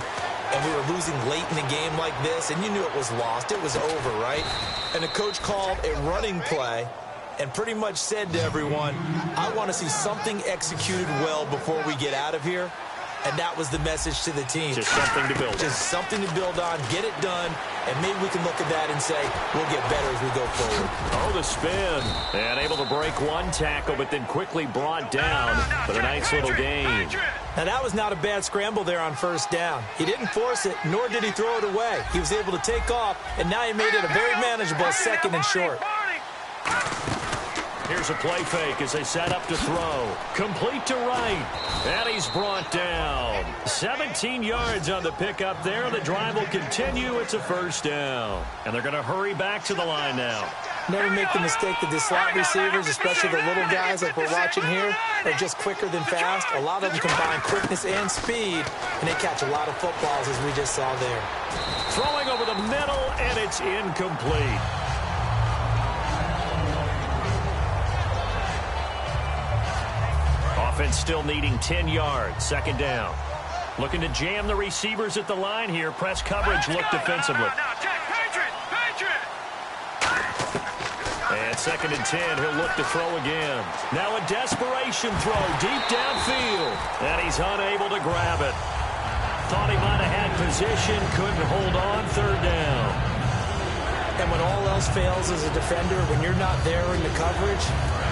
and we were losing late in the game like this, and you knew it was lost. It was over, right? And the coach called a running play and pretty much said to everyone, I want to see something executed well before we get out of here. And that was the message to the team.
Just something to build on.
Just something to build on, get it done, and maybe we can look at that and say, we'll get better as we go forward.
Oh, the spin. And able to break one tackle, but then quickly brought down for a nice little gain.
Now, that was not a bad scramble there on first down. He didn't force it, nor did he throw it away. He was able to take off, and now he made it a very manageable second and short.
Here's a play fake as they set up to throw. Complete to right. And he's brought down. 17 yards on the pickup there. The drive will continue. It's a first down. And they're going to hurry back to the line now.
Never make the mistake that the slot receivers, especially the little guys like we're watching here, are just quicker than fast. A lot of them combine quickness and speed, and they catch a lot of footballs, as we just saw there.
Throwing over the middle, and it's incomplete. Offense still needing 10 yards. Second down. Looking to jam the receivers at the line here. Press coverage look defensively. And second and 10, he'll look to throw again. Now a desperation throw deep downfield. And he's unable to grab it. Thought he might have had position, couldn't hold on. Third down.
And when all else fails as a defender, when you're not there in the coverage,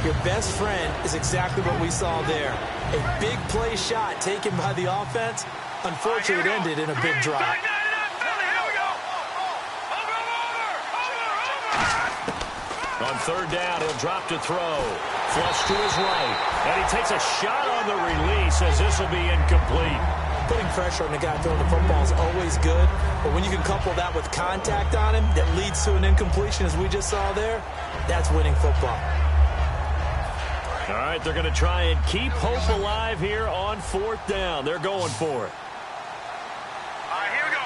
your best friend is exactly what we saw there. A big play shot taken by the offense. Unfortunately, it ended in a big drop.
On third down, he'll drop to throw. Flush to his right. And he takes a shot on the release as this will be incomplete.
Putting pressure on the guy throwing the football is always good, but when you can couple that with contact on him that leads to an incompletion, as we just saw there, that's winning football.
All right, they're going to try and keep hope alive here on fourth down. They're going for it.
All right, here we go.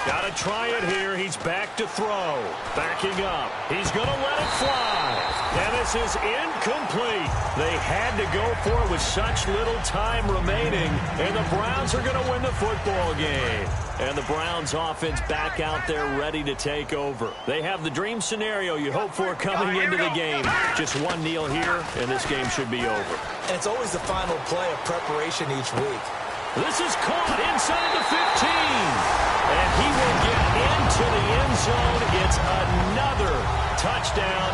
Got to try it here. He's back to throw. Backing up. He's going to let it fly. And this is incomplete. They had to go for it with such little time remaining. And the Browns are going to win the football game. And the Browns offense back out there ready to take over. They have the dream scenario you hope for coming into the game. Just one kneel here, and this game should be over.
And it's always the final play of preparation each week.
This is caught inside the 15. And he will get into the end zone. It's another touchdown.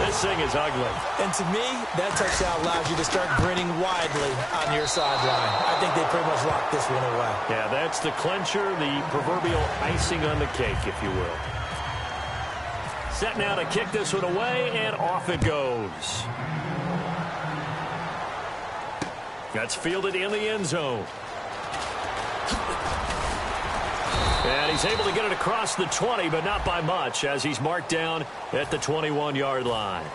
This thing is ugly.
And to me, that touchdown allows you to start grinning widely on your sideline. I think they pretty much locked this one away.
Yeah, that's the clincher, the proverbial icing on the cake, if you will. Set now to kick this one away, and off it goes. That's fielded in the end zone. And he's able to get it across the 20, but not by much, as he's marked down at the 21-yard line.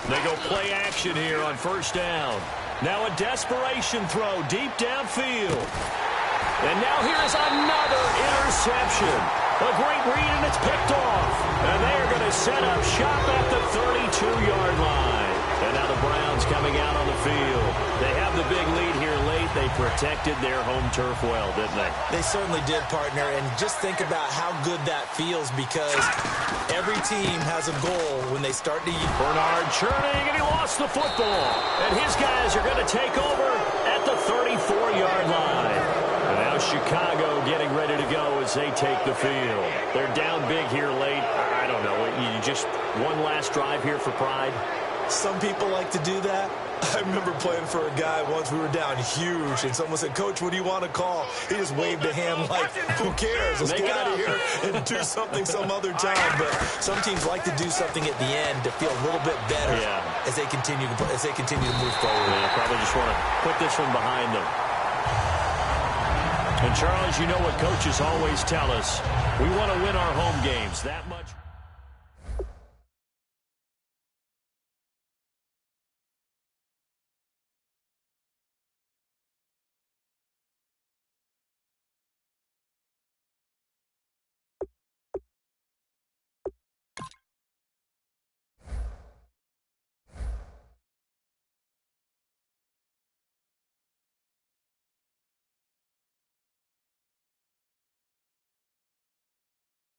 They go play action here on first down. Now a desperation throw deep downfield. And now here's another interception. A great read, and it's picked off. And they're going to set up shop at the 32-yard line. And now the Browns coming out on the field. They have the big lead here late. They protected their home turf well, didn't they?
They certainly did, partner. And just think about how good that feels, because every team has a goal when they start to use.
Bernard churning, and he lost the football. And his guys are going to take over at the 34-yard line. And now Chicago getting ready to go as they take the field. They're down big here late. I don't know. You just one last drive here for pride?
Some people like to do that. I remember playing for a guy once. We were down huge, and someone said, "Coach, what do you want to call?" He just waved a hand like, who cares? Let's get out of here and do something some other time. But some teams like to do something at the end to feel a little bit better as they continue to move forward.
They probably just want to put this one behind them. And, Charles, you know what coaches always tell us. We want to win our home games that much.